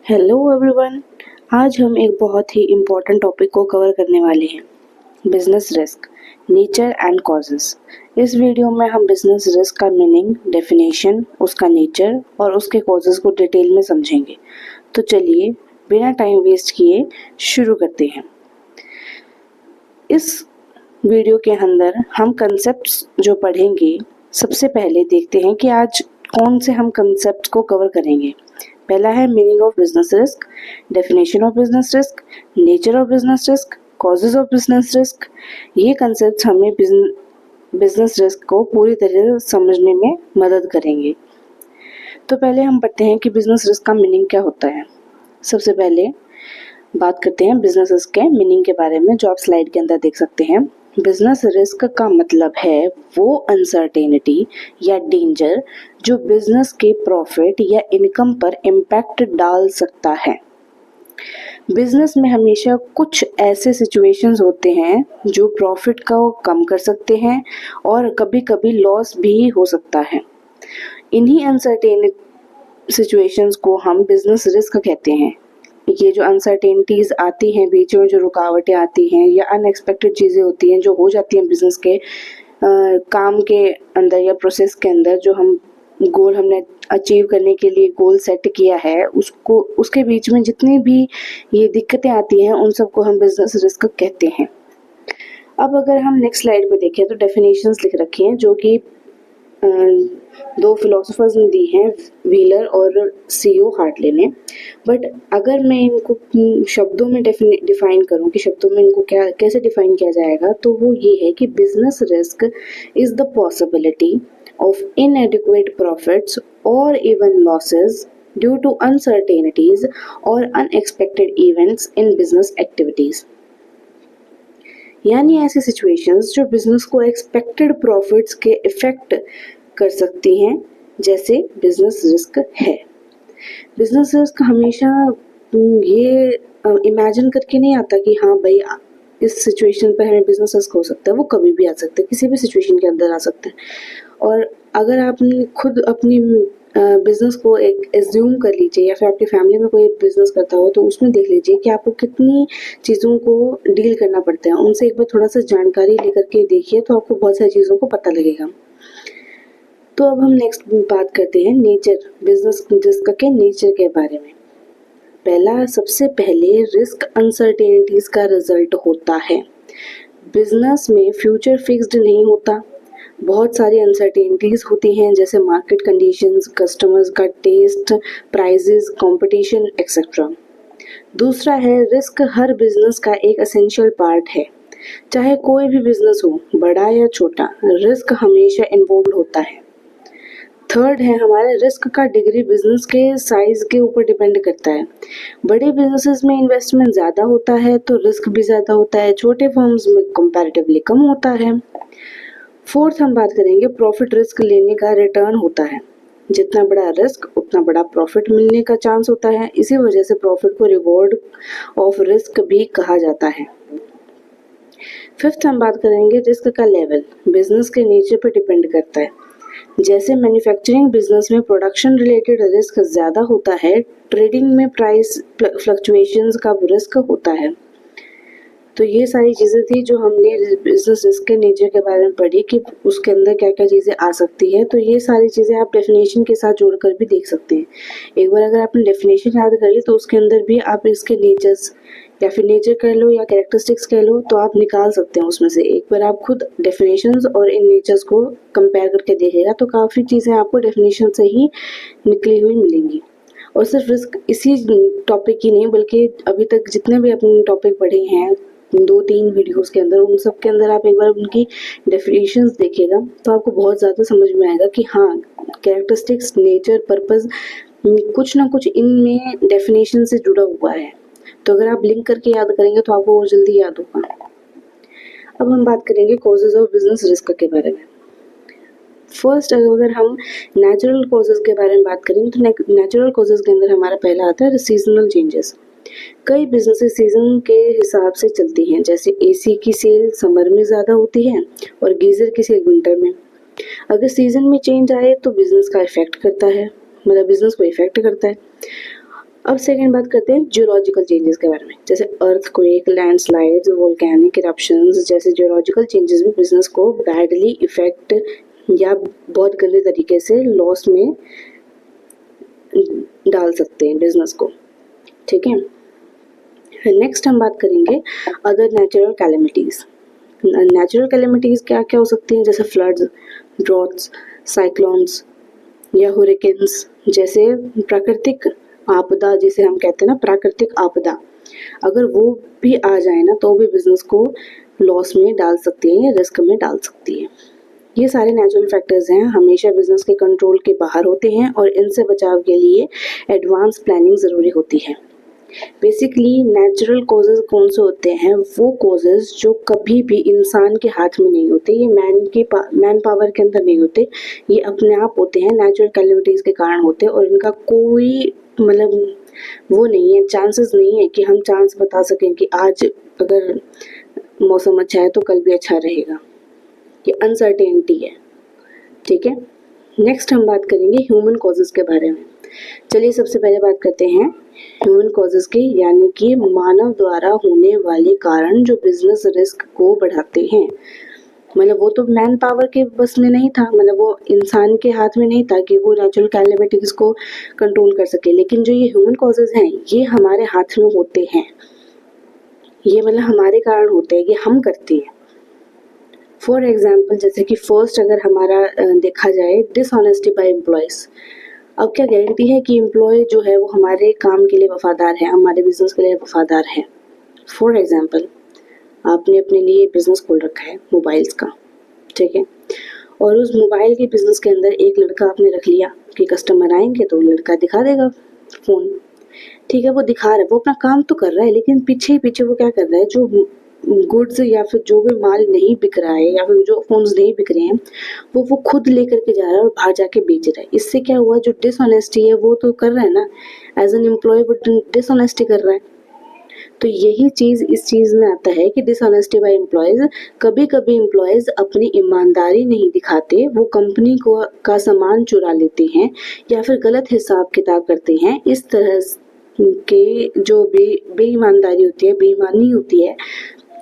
Hello everyone. आज हम एक बहुत ही इम्पोर्टेंट टॉपिक को कवर करने वाले हैं, business risk, nature and causes. इस वीडियो में हम बिजनेस रिस्क का मीनिंग, डेफिनेशन, उसका नेचर और उसके कॉजेस को डिटेल में समझेंगे। तो चलिए बिना टाइम वेस्ट किए शुरू करते हैं। इस वीडियो के अंदर हम कंसेप्ट्स जो पढ़ेंगे, सबसे पहले देखते हैं कि आज कौन से हम कंसेप्ट को कवर करेंगे। पहला है meaning of business risk, definition of business risk, nature of business risk, causes of business risk. ये कंसेप्ट हमें बिजनेस रिस्क को पूरी तरह से समझने में मदद करेंगे। तो पहले हम पढ़ते हैं कि बिजनेस रिस्क का मीनिंग क्या होता है। सबसे पहले बात करते हैं बिजनेस रिस्क के मीनिंग के बारे में, जो आप स्लाइड के अंदर देख सकते हैं। बिजनेस रिस्क का मतलब है वो अनसर्टेनिटी या डेंजर जो बिजनेस के प्रॉफिट या इनकम पर इम्पैक्ट डाल सकता है। बिजनेस में हमेशा कुछ ऐसे सिचुएशंस होते हैं जो प्रॉफिट को कम कर सकते हैं और कभी कभी लॉस भी हो सकता है। इन्हीं अनसर्टेन सिचुएशंस को हम बिजनेस रिस्क कहते हैं। ये जो अनसर्टेनिटीज आती हैं, बीच में जो रुकावटें आती हैं या अनएक्सपेक्टेड चीज़ें होती हैं जो हो जाती हैं बिजनेस के काम के अंदर या प्रोसेस के अंदर, जो हम गोल हमने अचीव करने के लिए गोल सेट किया है, उसको उसके बीच में जितनी भी ये दिक्कतें आती हैं उन सबको हम बिजनेस रिस्क कहते हैं। अब अगर हम नेक्स्ट स्लाइड पे देखें तो डेफिनेशंस लिख रखी हैं जो कि दो फिलोसोफर्स ने दी हैं, व्हीलर और सीओ हार्टले ने। बट अगर मैं इनको शब्दों में डिफाइन करूं कि शब्दों में इनको क्या कैसे डिफाइन किया जाएगा, तो वो ये है कि business risk is the possibility of inadequate profits और even losses due to uncertainties और unexpected events in business activities. यानी ऐसी सिचुएशंस जो बिजनेस को एक्सपेक्टेड प्रॉफिट्स के इफेक्ट कर सकती हैं, जैसे बिजनेस रिस्क है। बिजनेस रिस्क हमेशा ये इमेजिन करके नहीं आता कि हाँ भाई इस सिचुएशन पर हमें बिजनेस रिस्क हो सकता है। वो कभी भी आ सकता है, किसी भी सिचुएशन के अंदर आ सकता है। और अगर आपने खुद अपनी बिजनेस को एक एज्यूम कर लीजिए या फिर आपकी फैमिली में कोई बिजनेस करता हो, तो उसमें देख लीजिए कि आपको कितनी चीज़ों को डील करना पड़ता है। उनसे एक बार थोड़ा सा जानकारी लेकर के देखिए तो आपको बहुत सारी चीज़ों को पता लगेगा। तो अब हम नेक्स्ट बात करते हैं नेचर, बिजनेस रिस्क के नेचर के बारे में। पहला, सबसे पहले रिस्क अनसर्टेनिटीज का रिजल्ट होता है। बिजनेस में फ्यूचर फिक्स्ड नहीं होता, बहुत सारी अनसर्टेनिटीज होती हैं, जैसे मार्केट कंडीशंस, कस्टमर्स का टेस्ट, प्राइजेस, कंपटीशन एक्सेट्रा। दूसरा है रिस्क हर बिजनेस का एक एसेंशियल पार्ट है। चाहे कोई भी बिजनेस हो, बड़ा या छोटा, रिस्क हमेशा इन्वॉल्व होता है। थर्ड है हमारे रिस्क का डिग्री बिजनेस के साइज के ऊपर डिपेंड करता है। बड़े बिजनेसेस में इन्वेस्टमेंट ज़्यादा होता है तो रिस्क भी ज़्यादा होता है, छोटे फर्म्स में कंपैरेटिवली कम होता है। फोर्थ हम बात करेंगे प्रॉफिट रिस्क लेने का रिटर्न होता है। जितना बड़ा रिस्क उतना बड़ा प्रॉफिट मिलने का चांस होता है, इसी वजह से प्रॉफिट को रिवॉर्ड ऑफ रिस्क भी कहा जाता है। फिफ्थ हम बात करेंगे रिस्क का लेवल बिजनेस के नेचर पर डिपेंड करता है। जैसे मैन्युफैक्चरिंग बिजनेस में प्रोडक्शन रिलेटेड रिस्क ज़्यादा होता है, ट्रेडिंग में प्राइस फ्लक्चुएशंस का रिस्क होता है। तो ये सारी चीज़ें थी जो हमने बिजनेस रिस्क के नेचर के बारे में पढ़ी कि उसके अंदर क्या क्या चीज़ें आ सकती है। तो ये सारी चीज़ें आप डेफिनेशन के साथ जोड़कर भी देख सकते हैं। एक बार अगर आपने डेफिनेशन याद कर ली तो उसके अंदर भी आप इसके नेचर्स या फिर नेचर कह लो या कैरेक्टरिस्टिक्स कह लो, तो आप निकाल सकते हैं उसमें से। एक बार आप खुद डेफिनेशंस और इन नेचर्स को कंपेयर करके देखेगा तो काफ़ी चीज़ें आपको डेफिनेशन से ही निकली हुई मिलेंगी। और सिर्फ रिस्क इसी टॉपिक की नहीं, बल्कि अभी तक जितने भी अपने टॉपिक पढ़े हैं 2-3 वीडियोस के अंदर, उन सब के अंदर आप एक बार उनकी डेफिनेशंस देखिएगा तो आपको बहुत ज़्यादा समझ में आएगा कि हाँ, कैरेक्टरिस्टिक्स, नेचर, पर्पस, कुछ ना कुछ इनमें डेफिनेशन से जुड़ा हुआ है। तो अगर आप लिंक करके याद करेंगे तो आपको और जल्दी याद होगा। अब हम बात करेंगे कॉजेज ऑफ बिजनेस रिस्क के बारे में। फर्स्ट, अगर हम नेचुरल कॉजेज के बारे में बात करें तो नेचुरल कॉजेज के अंदर हमारा पहला आता है सीजनल चेंजेस। कई बिजनेसेस सीजन के हिसाब से चलती हैं, जैसे एसी की सेल समर में ज़्यादा होती है और गीज़र की सेल विंटर में। अगर सीजन में चेंज आए तो बिजनेस का इफेक्ट करता है, मतलब बिजनेस को इफेक्ट करता है। अब सेकंड बात करते हैं जियोलॉजिकल चेंजेस के बारे में, जैसे अर्थक्वेक, लैंडस्लाइड्स, वोल्केनिक इरप्शंस जैसे जियोलॉजिकल चेंजेस भी बिजनेस को बैडली इफेक्ट या बहुत गंदे तरीके से लॉस में डाल सकते हैं बिजनेस को, ठीक है। नेक्स्ट हम बात करेंगे other natural calamities. Natural calamities क्या क्या हो सकती हैं, जैसे फ्लड्स, ड्रॉट्स, साइक्लोन्स या हुरिकेन्स जैसे प्राकृतिक आपदा, जिसे हम कहते हैं ना प्राकृतिक आपदा, अगर वो भी आ जाए ना तो भी बिजनेस को लॉस में डाल सकती है या रिस्क में डाल सकती है। ये सारे नेचुरल फैक्टर्स हैं, हमेशा बिजनेस के कंट्रोल के बाहर होते हैं और इनसे बचाव के लिए एडवांस प्लानिंग ज़रूरी होती है। बेसिकली नेचुरल कॉजेज़ कौन से होते हैं, वो कॉजेज़ जो कभी भी इंसान के हाथ में नहीं होते, ये मैन पावर के अंदर नहीं होते, ये अपने आप होते हैं, नेचुरल कैलेमिटीज़ के कारण होते हैं और इनका कोई मतलब वो नहीं है, चांसेस नहीं है कि हम चांस बता सकें कि आज अगर मौसम अच्छा है तो कल भी अच्छा रहेगा, ये अनसर्टेनिटी है, ठीक है। नेक्स्ट हम बात करेंगे ह्यूमन कॉजेज़ के बारे में। चलिए सबसे पहले बात करते हैं ह्यूमन कॉजेज़ की, यानी कि मानव द्वारा होने वाले कारण जो बिजनेस रिस्क को बढ़ाते हैं। मतलब वो तो मैन पावर के बस में नहीं था, मतलब वो इंसान के हाथ में नहीं था कि वो नेचुरल कैलेमिटीज़ को कंट्रोल कर सके, लेकिन जो ये ह्यूमन कॉजेज़ हैं ये हमारे हाथ में होते हैं, ये मतलब हमारे कारण होते हैं, ये हम करते हैं। फॉर एग्जाम्पल जैसे कि फर्स्ट अगर हमारा देखा जाए डिसऑनेस्टी बाय एम्प्लॉयज़। अब क्या गारंटी है कि एम्प्लॉय जो है वो हमारे काम के लिए वफादार है, हमारे बिजनेस के लिए वफादार है। फॉर एग्जाम्पल आपने अपने लिए बिजनेस खोल रखा है मोबाइल्स का, ठीक है, और उस मोबाइल के बिजनेस के अंदर एक लड़का आपने रख लिया कि कस्टमर आएंगे तो लड़का दिखा देगा फ़ोन, ठीक है, वो दिखा रहा है, वो अपना काम तो कर रहा है, लेकिन पीछे पीछे वो क्या कर रहा है, जो गुड्स या फिर जो भी माल नहीं बिक रहा है या फिर जो फोन्स नहीं बिक रहे हैं वो खुद लेकर के जा रहा है और बाहर जाके बेच रहा है। इससे क्या हुआ, जो डिसऑनेस्टी है वो तो कर रहा है ना, एज एन एम्प्लॉय वो डिसऑनेस्टी कर रहा है। तो यही चीज़ इस चीज़ में आता है कि डिसऑनेस्टी बाय एम्प्लॉयज़, कभी कभी एम्प्लॉयज़ अपनी ईमानदारी नहीं दिखाते, वो कंपनी को का सामान चुरा लेते हैं या फिर गलत हिसाब किताब करते हैं। इस तरह के जो बेईमानदारी होती है, बेईमानी होती है,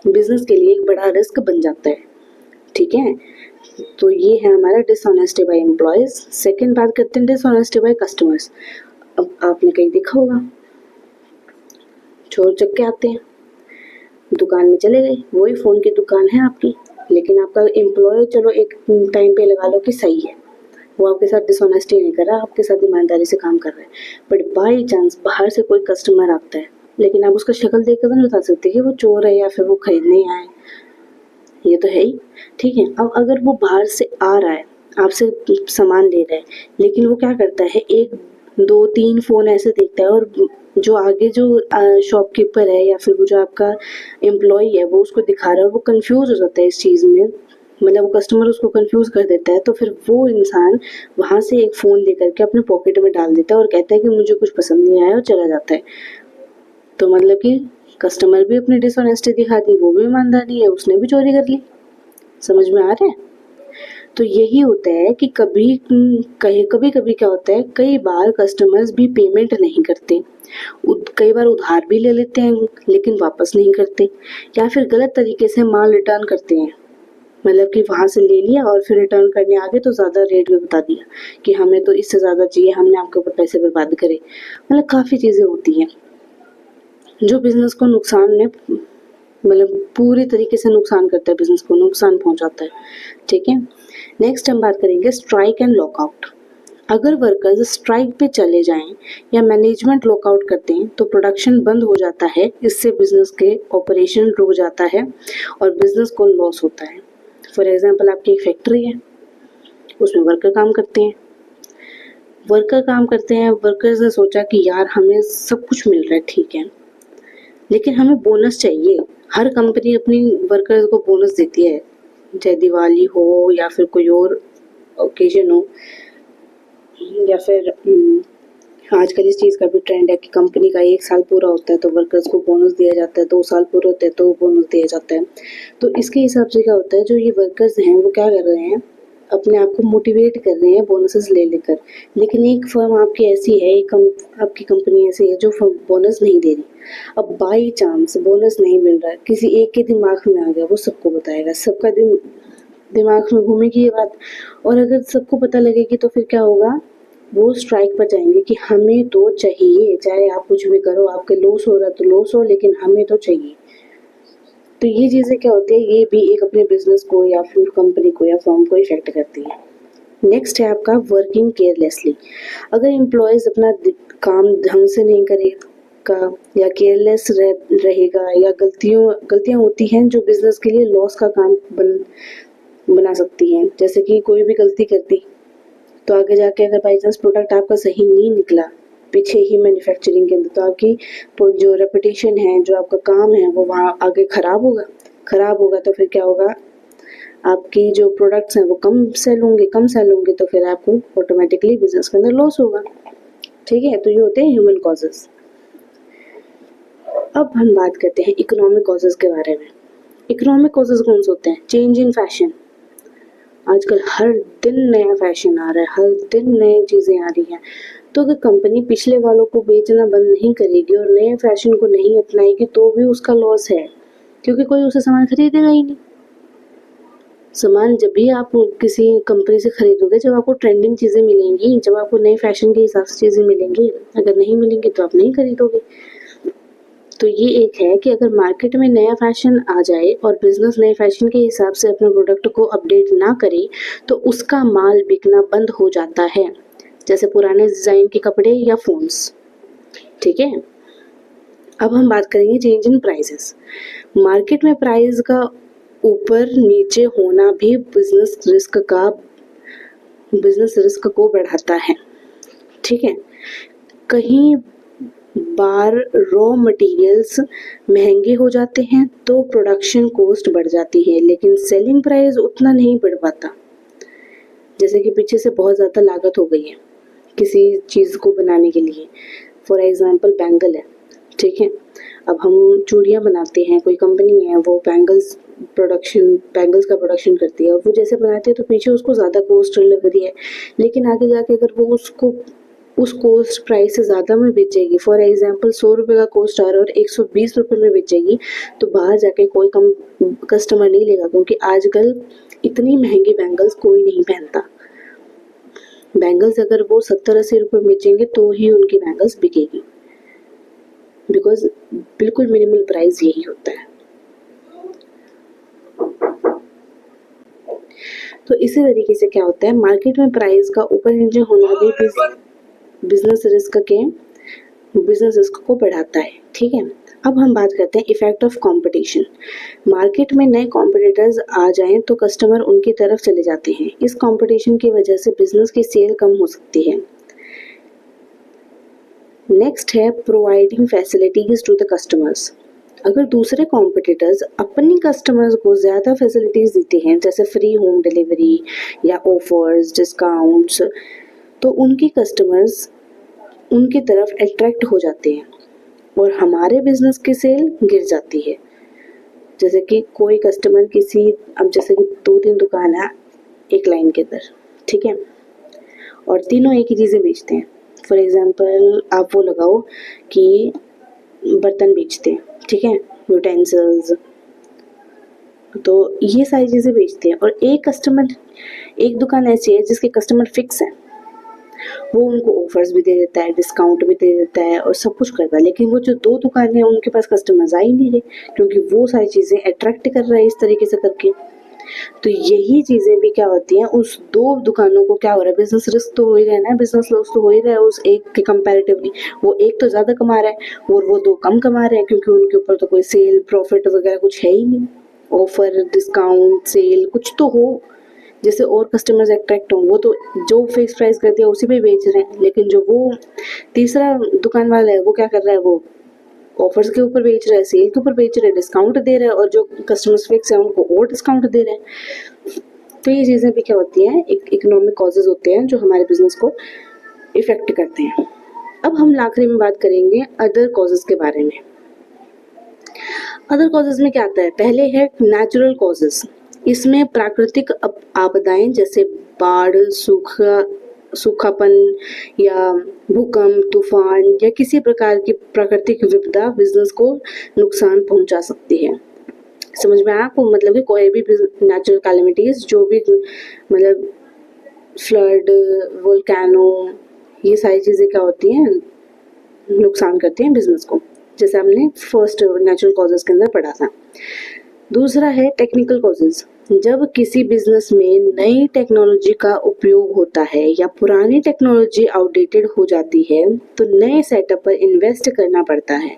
बिजनेस के लिए एक बड़ा रिस्क बन जाता है, ठीक है। तो ये है हमारा डिसऑनेस्टी बाय एम्प्लॉयज़। सेकंड बात करते हैं डिसऑनेस्टी बाय कस्टमर्स। अब आपने कहीं देखा होगा चोर चक्के आते हैं, दुकान में चले गए, वही फ़ोन की दुकान है आपकी, लेकिन आपका एम्प्लॉय चलो एक टाइम पे लगा लो कि सही है, वो आपके साथ डिसऑनेस्टी नहीं कर रहा, आपके साथ ईमानदारी से काम कर रहा है, बट बाई चांस बाहर से कोई कस्टमर आता है, लेकिन आप उसका शक्ल देख कर तो नहीं बता सकते कि वो चोर है या फिर वो खरीदने आए, ये तो है ही, ठीक है। अब अगर वो बाहर से आ रहा है, आपसे सामान ले रहा है, लेकिन वो क्या करता है, एक दो तीन फ़ोन ऐसे देखता है और जो आगे जो शॉपकीपर है या फिर वो जो आपका एम्प्लॉय है वो उसको दिखा रहा है और वो कंफ्यूज हो जाता है इस चीज़ में, मतलब वो कस्टमर उसको कंफ्यूज कर देता है, तो फिर वो इंसान वहाँ से एक फ़ोन लेकर के अपने पॉकेट में डाल देता है और कहता है कि मुझे कुछ पसंद नहीं आया और चला जाता है। तो मतलब कि कस्टमर भी अपनी डिसऑनेस्टी दिखा दी, वो भी ईमानदार नहीं है, उसने भी चोरी कर ली। समझ में आ रहा है? तो यही होता है कि कभी कभी क्या होता है, कई बार कस्टमर्स भी पेमेंट नहीं करते, कई बार उधार भी ले लेते हैं लेकिन वापस नहीं करते, या फिर गलत तरीके से माल रिटर्न करते हैं, मतलब कि वहाँ से ले लिया और फिर रिटर्न करने आ गए तो ज़्यादा रेट भी बता दिया कि हमें तो इससे ज़्यादा चाहिए, हमने आपके ऊपर पैसे बर्बाद करे। मतलब काफ़ी चीज़ें होती हैं जो बिज़नेस को नुकसान में मतलब पूरी तरीके से नुकसान करता है, बिज़नेस को नुकसान पहुंचाता है, ठीक है। नेक्स्ट हम बात करेंगे स्ट्राइक एंड लॉकआउट। अगर वर्कर्स स्ट्राइक पे चले जाएं या मैनेजमेंट लॉकआउट करते हैं तो प्रोडक्शन बंद हो जाता है, इससे बिज़नेस के ऑपरेशन रुक जाता है और बिज़नेस को लॉस होता है। फॉर एग्जांपल आपकी एक फैक्ट्री है, उसमें वर्कर काम करते हैं, वर्कर्स ने सोचा कि यार हमें सब कुछ मिल रहा है, ठीक है, लेकिन हमें बोनस चाहिए। हर कंपनी अपनी वर्कर्स को बोनस देती है, चाहे दिवाली हो या फिर कोई और ओकेजन हो, या फिर आजकल इस चीज़ का भी ट्रेंड है कि कंपनी का 1 साल पूरा होता है तो वर्कर्स को बोनस दिया जाता है, 2 साल पूरे होते हैं तो बोनस दिया जाता है। तो इसके हिसाब से क्या होता है, जो ये वर्कर्स हैं वो क्या कर रहे हैं, अपने आप को मोटिवेट कर रहे हैं बोनसेस ले लेकर, लेकिन एक फर्म आपकी ऐसी है, आपकी कंपनी ऐसी है जो बोनस नहीं दे रही। अब बाई चांस बोनस नहीं मिल रहा है, किसी एक के दिमाग में आ गया, वो सबको बताएगा, सबका दिमाग में घूमेगी ये बात, और अगर सबको पता लगेगी तो फिर क्या होगा, वो स्ट्राइक पर जाएंगे कि हमें तो चाहिए, चाहे आप कुछ भी करो, आपके लॉस हो रहा तो लॉस हो, लेकिन हमें तो चाहिए। तो ये चीज़ें क्या होती है, ये भी एक अपने बिजनेस को या फिर कंपनी को या फर्म को इफेक्ट करती है। नेक्स्ट है आपका वर्किंग केयरलेसली। अगर एम्प्लॉयज़ अपना काम ढंग से नहीं करेगा या केयरलेस रहेगा, या गलतियाँ होती हैं जो बिजनेस के लिए लॉस का काम बना सकती हैं। जैसे कि कोई भी गलती कर दी तो आगे जाके अगर बाई चांस प्रोडक्ट आपका सही नहीं निकला पीछे ही मैन्युफैक्चरिंग के अंदर, तो आपकी जो रेपुटेशन है, जो आपका काम है, वो वहाँ आगे खराब होगा तो फिर क्या होगा, आपकी जो प्रोडक्ट्स हैं वो कम सेल होंगे तो फिर आपको ऑटोमेटिकली बिजनेस के अंदर लॉस होगा। ठीक है, तो ये होते हैं ह्यूमन कॉजेज। अब हम बात करते हैं इकोनॉमिक कॉजेज के बारे में। इकोनॉमिक कॉजेज कौन से होते हैं? Change in fashion. आजकल हर दिन नया फैशन आ रहा है, हर दिन नई चीज़ें आ रही हैं। तो अगर कंपनी पिछले वालों को बेचना बंद नहीं करेगी और नए फैशन को नहीं अपनाएगी तो भी उसका लॉस है, क्योंकि कोई उसे सामान खरीदेगा ही नहीं। सामान जब भी आप किसी कंपनी से खरीदोगे जब आपको ट्रेंडिंग चीज़ें मिलेंगी, जब आपको नए फैशन के हिसाब से चीज़ें मिलेंगी। अगर नहीं मिलेंगी तो आप नहीं खरीदोगे। तो ये एक है कि अगर मार्केट में नया फैशन आ जाए और बिजनेस नए फैशन के हिसाब से अपने प्रोडक्ट को अपडेट ना करे तो उसका माल बिकना बंद हो जाता है, जैसे पुराने डिज़ाइन के कपड़े या फोन्स। ठीक है, अब हम बात करेंगे चेंज इन प्राइसेस। मार्केट में प्राइस का ऊपर नीचे होना भी बिजनेस रिस्क को बढ़ाता है। ठीक है, कहीं बार रॉ मटेरियल्स महंगे हो जाते हैं तो प्रोडक्शन कॉस्ट बढ़ जाती है, लेकिन सेलिंग प्राइस उतना नहीं बढ़ पाता। जैसे कि पीछे से बहुत ज़्यादा लागत हो गई है किसी चीज़ को बनाने के लिए। फॉर एग्जांपल बैंगल है, ठीक है, अब हम चूड़ियाँ बनाते हैं, कोई कंपनी है वो बैंगल्स का प्रोडक्शन करती है, और वो जैसे बनाती है तो पीछे उसको ज़्यादा कॉस्ट लग रही है, लेकिन आगे जाके अगर वो उसको उस कॉस्ट प्राइस से ज़्यादा में बेचेगी, फॉर एग्जांपल 100 रुपये का कॉस्ट आ रहा है और 120 रुपये में बेचेगी, तो बाहर जाके कोई कस्टमर नहीं लेगा, क्योंकि आजकल इतनी महंगी बैंगल्स कोई नहीं पहनता। बैंगल्स अगर वो 70-80 रुपये बेचेंगे तो ही उनकी बैंगल्स बिकेगी, बिकॉज बिल्कुल मिनिमल प्राइस यही होता है। तो इसी तरीके से क्या होता है, मार्केट में प्राइस का ऊपर नीचे होना भी बिजनेस रिस्क को बढ़ाता है। ठीक है, अब हम बात करते हैं इफेक्ट ऑफ कंपटीशन। मार्केट में नए कॉम्पिटिटर्स आ जाएं तो कस्टमर उनकी तरफ चले जाते हैं। इस कंपटीशन की वजह से बिजनेस की सेल कम हो सकती है। नेक्स्ट है providing facilities to the customers. अगर दूसरे कॉम्पिटिटर्स अपनी कस्टमर्स को ज़्यादा फैसिलिटीज देते हैं, जैसे फ्री होम डिलीवरी या ऑफर्स, डिस्काउंट्स, तो उनकी कस्टमर्स उनकी तरफ अट्रैक्ट हो जाते हैं और हमारे बिजनेस की सेल गिर जाती है। जैसे कि कोई कस्टमर अब जैसे कि 2-3 दुकान है एक लाइन के अंदर, ठीक है, और तीनों एक ही चीज़ें बेचते हैं। फॉर एग्जांपल आप वो लगाओ कि बर्तन बेचते हैं, ठीक है, यूटेंसिल्स, तो ये सारी चीज़ें बेचते हैं, और एक दुकान ऐसी है जिसके कस्टमर फिक्स है, वो उनको ऑफर्स भी दे देता है, डिस्काउंट भी दे देता है और सब कुछ करता है, लेकिन वो जो 2 दुकानें हैं उनके पास कस्टमर्स आ ही नहीं रहे, क्योंकि वो सारी चीज़ें अट्रैक्ट कर रहा है इस तरीके से करके। तो यही चीज़ें भी क्या होती हैं, उस 2 दुकानों को क्या हो रहा है, बिजनेस रिस्क तो हो ही रहा है ना, बिजनेस लॉस तो हो ही रहा है उस एक के कंपैरेटिवली। वो एक तो ज़्यादा कमा रहा है और वो 2 कम कमा रहे हैं, क्योंकि उनके ऊपर तो कोई सेल प्रॉफिट वगैरह कुछ है ही नहीं, ऑफर डिस्काउंट सेल कुछ तो हो जिससे और कस्टमर्स अट्रैक्ट हों। वो तो जो फिक्स प्राइस कर दिया उसी पे बेच रहे हैं, लेकिन जो वो तीसरा दुकान वाला है वो क्या कर रहा है, वो ऑफर्स के ऊपर बेच रहा है, सेल के ऊपर बेच रहा है, डिस्काउंट दे रहा है, और जो कस्टमर्स फिक्स है उनको और डिस्काउंट दे रहे हैं। तो ये चीज़ें भी क्या होती हैं, इकोनॉमिक कॉजेज होते हैं जो हमारे बिजनेस को इफेक्ट करते हैं। अब हम आखिरी में बात करेंगे अदर कॉजेज के बारे में। अदर कॉजेज में क्या आता है, पहले है नेचुरल कॉजेज। इसमें प्राकृतिक आपदाएं जैसे बाढ़, सूखापन या भूकंप, तूफान या किसी प्रकार की प्राकृतिक विपदा बिजनेस को नुकसान पहुंचा सकती है। समझ में आया आपको? मतलब कि कोई भी नेचुरल कैलेमिटीज, जो भी मतलब फ्लड, वोल्केनो, ये सारी चीज़ें क्या होती हैं, नुकसान करती हैं बिजनेस को, जैसे हमने फर्स्ट नेचुरल कॉजेज के अंदर पढ़ा था। दूसरा है टेक्निकल कॉजेज। जब किसी बिजनेस में नई टेक्नोलॉजी का उपयोग होता है या पुरानी टेक्नोलॉजी आउटडेटेड हो जाती है तो नए सेटअप पर इन्वेस्ट करना पड़ता है।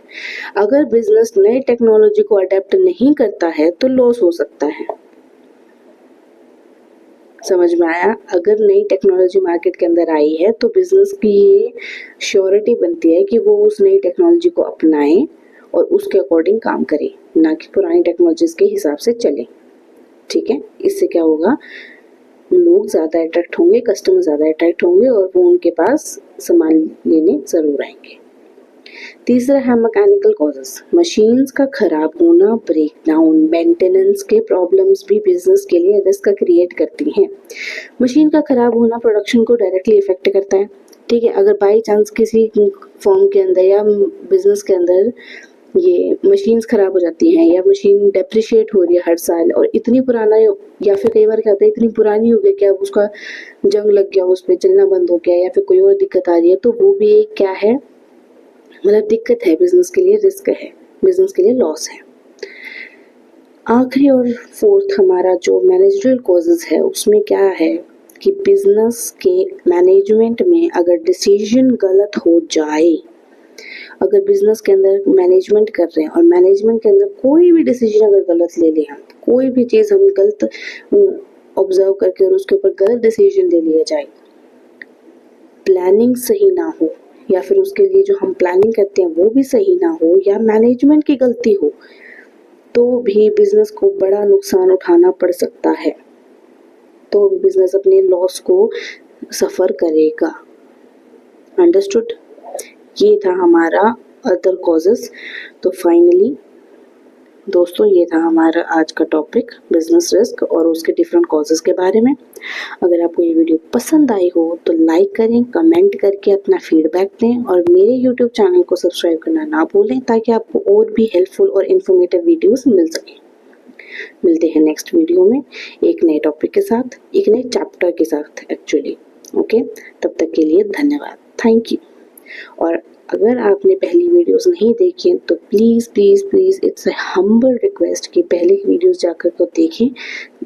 अगर बिजनेस नई टेक्नोलॉजी को अडेप्ट नहीं करता है तो लॉस हो सकता है। समझ में आया? अगर नई टेक्नोलॉजी मार्केट के अंदर आई है तो बिजनेस की ये श्योरिटी बनती है कि वो उस नई टेक्नोलॉजी को अपनाए और उसके अकॉर्डिंग काम करे, ना कि पुरानी टेक्नोलॉजीज के हिसाब से चले। ठीक है? इससे क्या होगा, लोग ज़्यादा अट्रैक्ट होंगे, कस्टमर ज़्यादा अट्रैक्ट होंगे और वो उनके पास सामान लेने ज़रूर आएंगे। तीसरा है मैकेनिकल कॉजेस। मशीन्स का खराब होना, ब्रेकडाउन, मेंटेनेंस के प्रॉब्लम्स भी बिजनेस के लिए रिस्क क्रिएट करती हैं। मशीन का खराब होना प्रोडक्शन को डायरेक्टली इफेक्ट करता है। ठीक है? अगर बाई चांस किसी फॉर्म के अंदर या बिजनेस के अंदर ये मशीन्स खराब हो जाती हैं या मशीन डेप्रिशिएट हो रही है हर साल और इतनी पुराना, या फिर कई बार क्या होता है इतनी पुरानी हो गई कि अब उसका जंग लग गया, उस पर चलना बंद हो गया या फिर कोई और दिक्कत आ रही है, तो वो भी एक क्या है, मतलब दिक्कत है, बिजनेस के लिए रिस्क है, बिजनेस के लिए लॉस है। आखिरी और फोर्थ हमारा जो मैनेजरल कॉजेज है उसमें क्या है कि बिजनेस के मैनेजमेंट में अगर डिसीजन गलत हो जाए, अगर बिजनेस के अंदर मैनेजमेंट कर रहे हैं और मैनेजमेंट के अंदर कोई भी डिसीजन अगर गलत ले लें, हम कोई भी चीज़ हम गलत ऑब्जर्व करके और उसके ऊपर गलत डिसीजन ले लिया जाए, प्लानिंग सही ना हो या फिर उसके लिए जो हम प्लानिंग करते हैं वो भी सही ना हो या मैनेजमेंट की गलती हो, तो भी बिजनेस को बड़ा नुकसान उठाना पड़ सकता है। तो बिजनेस अपने लॉस को सफ़र करेगा। अंडरस्टूड? ये था हमारा अदर कॉजेस। तो फाइनली दोस्तों, ये था हमारा आज का टॉपिक, बिजनेस रिस्क और उसके डिफरेंट कॉजेस के बारे में। अगर आपको ये वीडियो पसंद आई हो तो लाइक करें, कमेंट करके अपना फीडबैक दें और मेरे यूट्यूब चैनल को सब्सक्राइब करना ना भूलें ताकि आपको और भी हेल्पफुल और इन्फॉर्मेटिव वीडियोस मिल सकें। मिलते हैं नेक्स्ट वीडियो में एक नए टॉपिक के साथ, एक नए चैप्टर के साथ एक्चुअली। ओके, तब तक के लिए धन्यवाद, थैंक यू। और अगर आपने पहली वीडियोस नहीं देखी हैं तो please please please it's a humble request कि पहले की वीडियोस जाकर को देखें,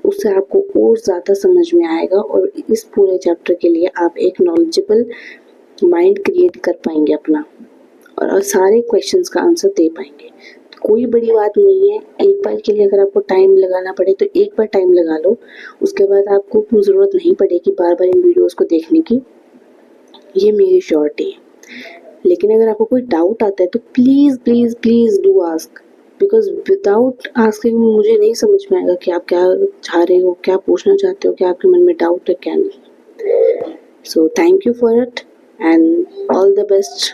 उससे आपको और ज़्यादा समझ में आएगा और इस पूरे चैप्टर के लिए आप एक नॉलेजेबल माइंड क्रिएट कर पाएंगे अपना और सारे क्वेश्चंस का आंसर दे पाएंगे। तो कोई बड़ी बात नहीं है, एक बार के लिए अगर आपको टाइम लगाना पड़े तो एक बार टाइम लगा लो, उसके बाद आपको ज़रूरत नहीं पड़ेगी बार बार इन वीडियोज़ को देखने की, ये मेरी श्योरिटी है। लेकिन अगर आपको कोई डाउट आता है तो please please please do ask, because without asking मुझे नहीं समझ में आएगा कि आप क्या चाह रहे हो, क्या पूछना चाहते हो, क्या आपके मन में डाउट है, क्या नहीं। So thank you for it and all the best.